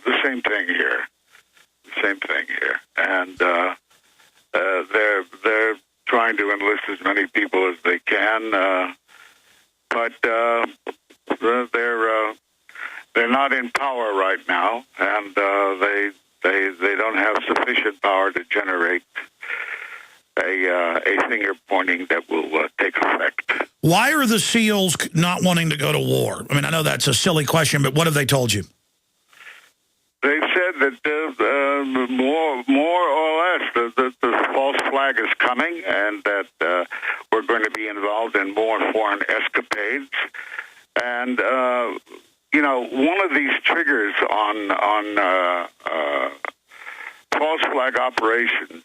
the same thing here. Same thing here, and they're trying to enlist as many people as they can, but they're not in power right now, and they don't have sufficient power to generate a finger pointing that will take effect. Why are the SEALs not wanting to go to war? I mean, I know that's a silly question, but what have they told you? They said that more or less the false flag is coming, and that we're going to be involved in more foreign escapades. And one of these triggers on false flag operations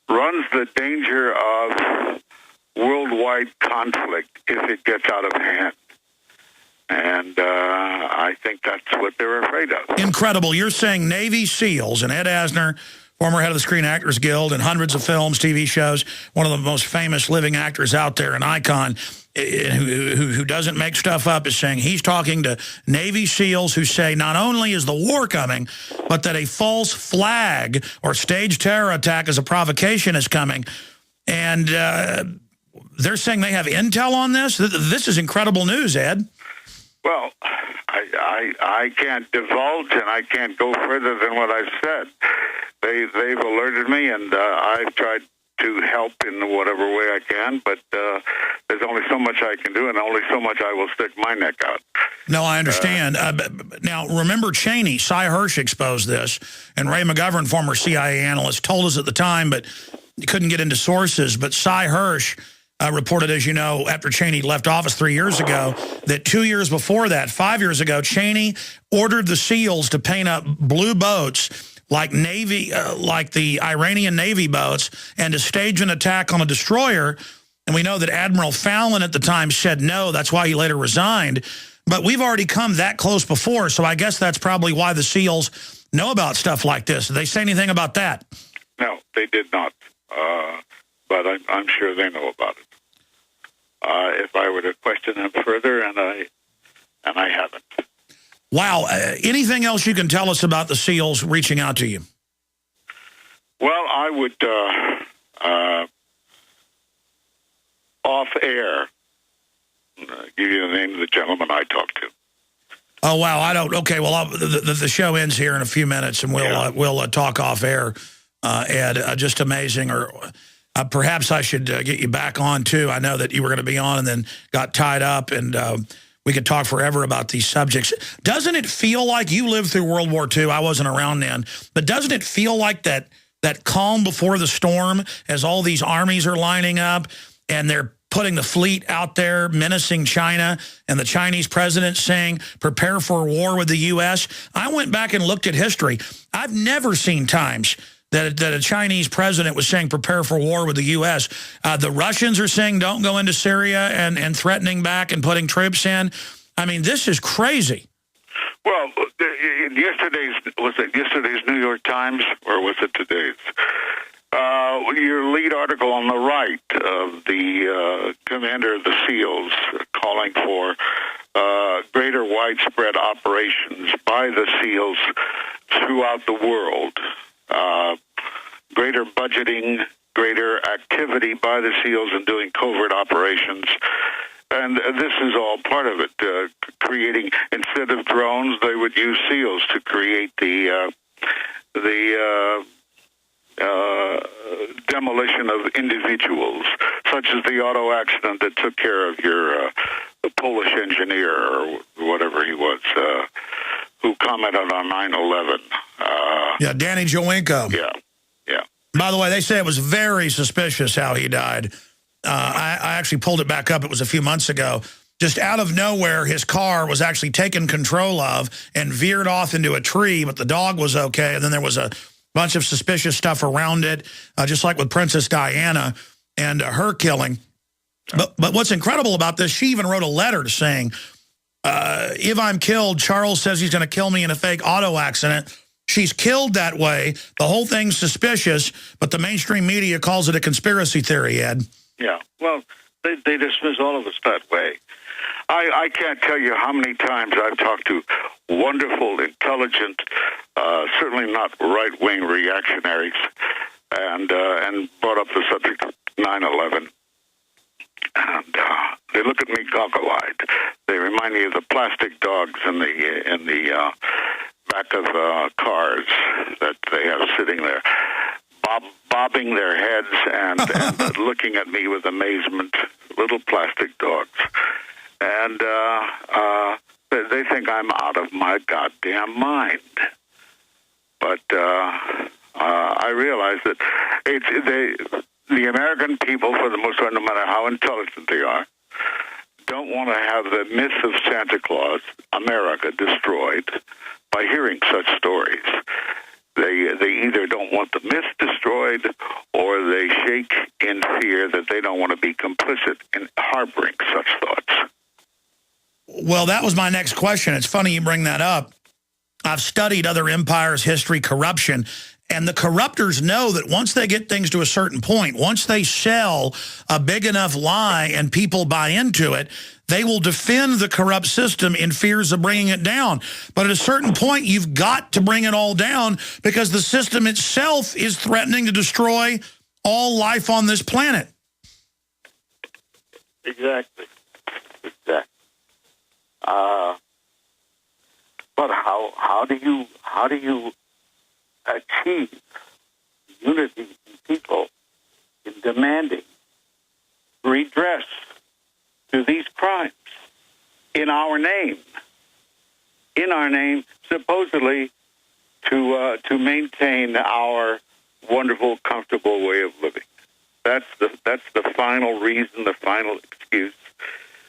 runs the danger of worldwide conflict if it gets out of hand. And I think that's what they're afraid of. Incredible. You're saying Navy SEALs and Ed Asner, former head of the Screen Actors Guild and hundreds of films, TV shows, one of the most famous living actors out there, an icon who doesn't make stuff up, is saying he's talking to Navy SEALs who say not only is the war coming, but that a false flag or staged terror attack as a provocation is coming. And they're saying they have intel on this? This is incredible news, Ed. Well, I can't divulge, and I can't go further than what I've said. They've alerted me, and I've tried to help in whatever way I can, but there's only so much I can do, and only so much I will stick my neck out. No, I understand. Now, remember Cheney, Cy Hirsch exposed this, and Ray McGovern, former CIA analyst, told us at the time, but you couldn't get into sources, but Cy Hirsch reported, as you know, after Cheney left office 3 years ago, that 2 years before that, 5 years ago, Cheney ordered the SEALs to paint up blue boats like the Iranian Navy boats, and to stage an attack on a destroyer. And we know that Admiral Fallon at the time said no. That's why he later resigned. But we've already come that close before, so I guess that's probably why the SEALs know about stuff like this. Did they say anything about that? No, they did not. But I'm sure they know about it. If I were to question them further, and I haven't. Wow. Anything else you can tell us about the SEALs reaching out to you? Well, I would, off air, give you the name of the gentleman I talked to. Oh, wow. I don't. Okay, well, the show ends here in a few minutes, and we'll talk off air, Ed. Just amazing. Or perhaps I should get you back on, too. I know that you were going to be on and then got tied up, and we could talk forever about these subjects. Doesn't it feel like you lived through World War II? I wasn't around then. But doesn't it feel like that calm before the storm as all these armies are lining up and they're putting the fleet out there menacing China, and the Chinese president saying, prepare for war with the U.S.? I went back and looked at history. I've never seen times that a Chinese president was saying prepare for war with the U.S. The Russians are saying don't go into Syria and threatening back and putting troops in. I mean, this is crazy. Well, in yesterday's New York Times, or was it today's? Your lead article on the right of the commander of the SEALs calling for greater widespread operations by the SEALs throughout the world. Greater budgeting, greater activity by the SEALs in doing covert operations. And this is all part of it. Creating, instead of drones, they would use SEALs to create the demolition of individuals, such as the auto accident that took care of your the Polish engineer, or whatever he was, who commented on 9/11. Danny Jowenko. Yeah. By the way, they say it was very suspicious how he died. I actually pulled it back up. It was a few months ago. Just out of nowhere, his car was actually taken control of and veered off into a tree, but the dog was okay. And then there was a bunch of suspicious stuff around it, just like with Princess Diana and her killing. But what's incredible about this, she even wrote a letter saying, if I'm killed, Charles says he's going to kill me in a fake auto accident. She's killed that way. The whole thing's suspicious, but the mainstream media calls it a conspiracy theory, Ed. Yeah, well, they dismiss all of us that way. I can't tell you how many times I've talked to wonderful, intelligent, certainly not right-wing reactionaries, and brought up the subject of 9/11. And they look at me goggle-eyed. They remind me of the plastic dogs in the back of cars that they have sitting there, bobbing their heads and looking at me with amazement. Little plastic dogs, and they think I'm out of my goddamn mind. But I realize that the American people, for the most part, no matter how intelligent they are, don't want to have the myth of Santa Claus, America, destroyed by hearing such stories. They either don't want the myth destroyed, or they shake in fear that they don't want to be complicit in harboring such thoughts. Well, that was my next question. It's funny you bring that up. I've studied other empires' history, corruption, and the corruptors know that once they get things to a certain point, once they sell a big enough lie and people buy into it, they will defend the corrupt system in fears of bringing it down. But at a certain point, you've got to bring it all down because the system itself is threatening to destroy all life on this planet. Exactly. But how do you achieve unity in people in demanding redress to these crimes in our name, supposedly to maintain our wonderful, comfortable way of living? That's the final reason, the final excuse,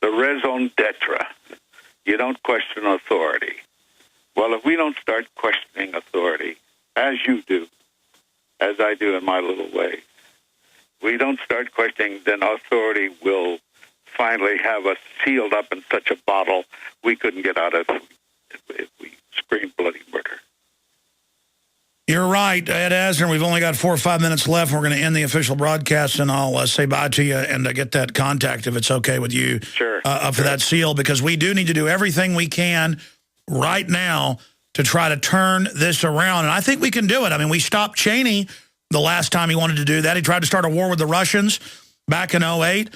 the raison d'etre. You don't question authority. Well, if we don't start questioning authority, as you do, as I do in my little way, we don't start questioning, then authority will finally have us sealed up in such a bottle we couldn't get out of if we screamed bloody murder. You're right, Ed Asner. We've only got 4 or 5 minutes left. We're going to end the official broadcast, and I'll say bye to you and get that contact, if it's okay with you, sure, for that seal, because we do need to do everything we can right now to try to turn this around. And I think we can do it. I mean, we stopped Cheney the last time he wanted to do that. He tried to start a war with the Russians back in 2008.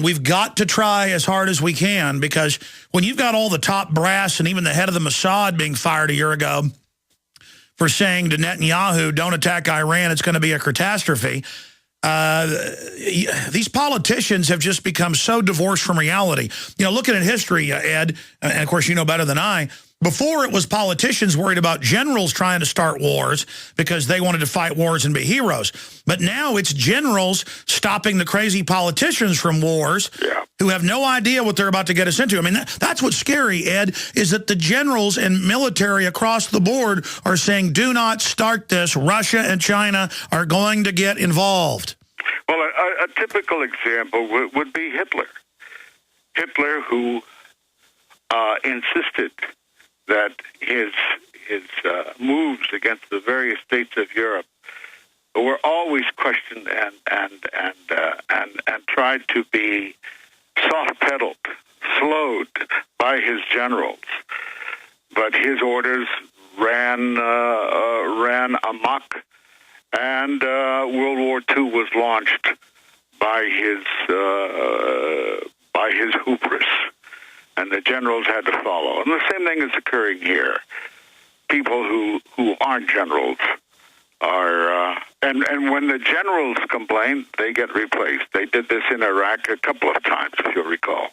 We've got to try as hard as we can, because when you've got all the top brass and even the head of the Mossad being fired a year ago for saying to Netanyahu, don't attack Iran, it's going to be a catastrophe. These politicians have just become so divorced from reality. You know, looking at history, Ed, and of course you know better than I, before it was politicians worried about generals trying to start wars because they wanted to fight wars and be heroes. But now it's generals stopping the crazy politicians from wars who have no idea what they're about to get us into. I mean, that's what's scary, Ed, is that the generals and military across the board are saying, do not start this. Russia and China are going to get involved. Well, a typical example would be Hitler. Hitler, who insisted that his moves against the various states of Europe were always questioned and tried to be soft-pedaled, slowed by his generals. But his orders ran amok, and World War II was launched by his hubris. And the generals had to follow. And the same thing is occurring here. People who aren't generals are... and when the generals complain, they get replaced. They did this in Iraq a couple of times, if you'll recall.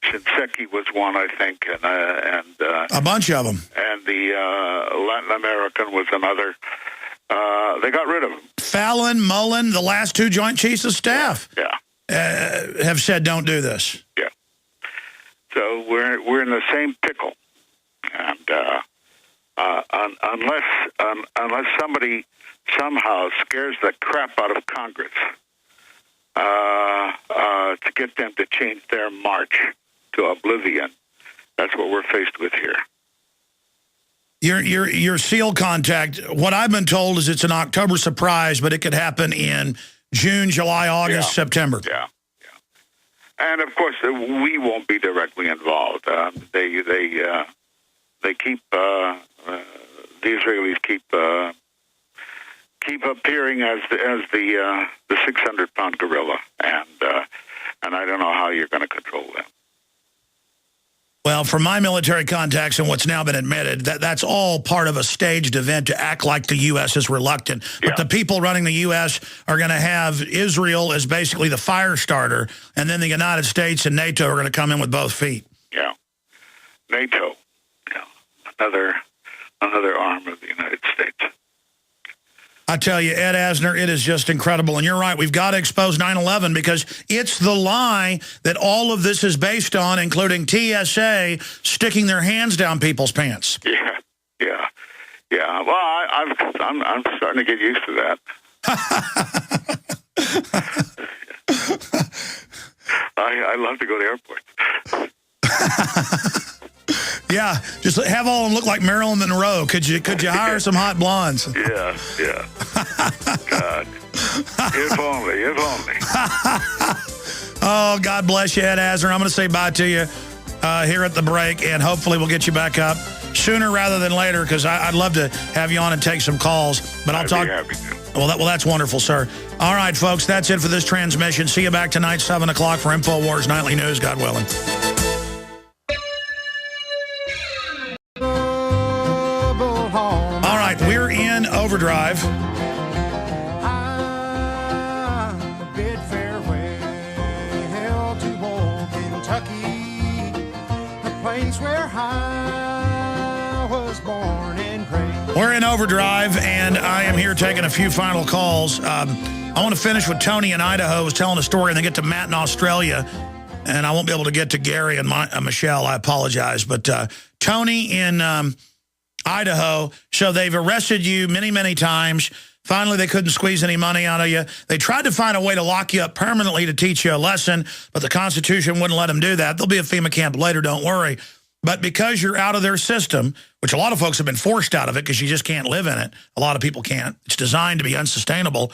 Shinseki was one, I think, and a bunch of them. And the Latin American was another. They got rid of them. Fallon, Mullen, the last 2 Joint Chiefs of Staff have said don't do this. Yeah. So we're in the same pickle, and unless somebody somehow scares the crap out of Congress to get them to change their march to oblivion, that's what we're faced with here. Your SEAL contact, what I've been told is it's an October surprise, but it could happen in June, July, August, September. Yeah. And of course, we won't be directly involved. They keep the Israelis keep appearing as the 600-pound gorilla, and I don't know how you're going to control them. Well, from my military contacts and what's now been admitted, that's all part of a staged event to act like the U.S. is reluctant. But the people running the U.S. are going to have Israel as basically the fire starter, and then the United States and NATO are going to come in with both feet. Yeah. NATO. Yeah. Another arm of the United States. I tell you, Ed Asner, it is just incredible. And you're right, we've got to expose 9/11 because it's the lie that all of this is based on, including TSA sticking their hands down people's pants. Yeah. Well, I'm starting to get used to that. I love to go to airports. Yeah, just have all of them look like Marilyn Monroe. Could you hire some hot blondes? Yeah. God. If only. Oh, God bless you, Ed Asner. I'm going to say bye to you here at the break, and hopefully we'll get you back up sooner rather than later, because I'd love to have you on and take some calls. But I'll talk. Happy to. Well, that's wonderful, sir. All right, folks, that's it for this transmission. See you back tonight, 7 o'clock for InfoWars Nightly News, God willing. All right, we're in overdrive. I bid farewell to old Kentucky, the place where I was born and raised. We're in overdrive, and I am here taking a few final calls. I want to finish with Tony in Idaho who's telling a story, and then get to Matt in Australia. And I won't be able to get to Gary and Michelle. I apologize. But Tony in Idaho, so they've arrested you many, many times. Finally, they couldn't squeeze any money out of you. They tried to find a way to lock you up permanently to teach you a lesson, but the Constitution wouldn't let them do that. There'll be a FEMA camp later, don't worry. But because you're out of their system, which a lot of folks have been forced out of it because you just can't live in it. A lot of people can't. It's designed to be unsustainable,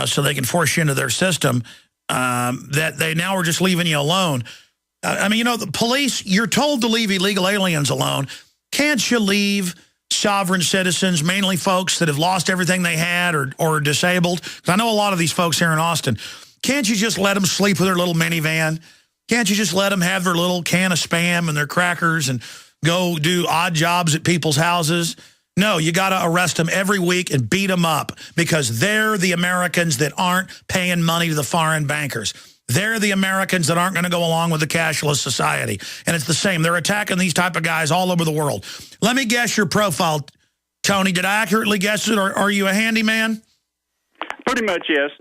so they can force you into their system. That they now are just leaving you alone. I mean, you know, the police, you're told to leave illegal aliens alone. Can't you leave sovereign citizens, mainly folks that have lost everything they had or are disabled? Because I know a lot of these folks here in Austin. Can't you just let them sleep with their little minivan? Can't you just let them have their little can of Spam and their crackers and go do odd jobs at people's houses? No, you got to arrest them every week and beat them up because they're the Americans that aren't paying money to the foreign bankers. They're the Americans that aren't going to go along with the cashless society. And it's the same. They're attacking these type of guys all over the world. Let me guess your profile, Tony. Did I accurately guess it, or are you a handyman? Pretty much, yes.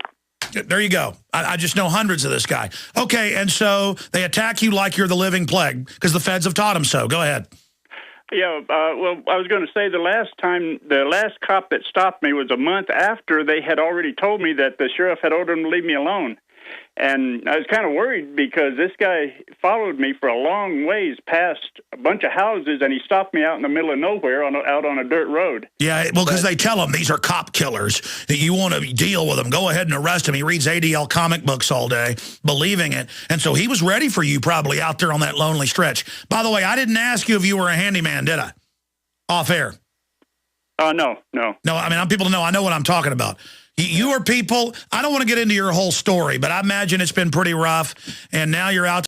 There you go. I just know hundreds of this guy. Okay, and so they attack you like you're the living plague because the feds have taught them so. Go ahead. Yeah, well, I was going to say the last cop that stopped me was a month after they had already told me that the sheriff had ordered him to leave me alone. And I was kind of worried because this guy followed me for a long ways past a bunch of houses, and he stopped me out in the middle of nowhere out on a dirt road. Yeah, well, because they tell him these are cop killers. You want to deal with them, go ahead and arrest him. He reads ADL comic books all day, believing it. And so he was ready for you probably out there on that lonely stretch. By the way, I didn't ask you if you were a handyman, did I? Off air. No. No, I mean, people to know. I know what I'm talking about. You are people, I don't want to get into your whole story, but I imagine it's been pretty rough, and now you're out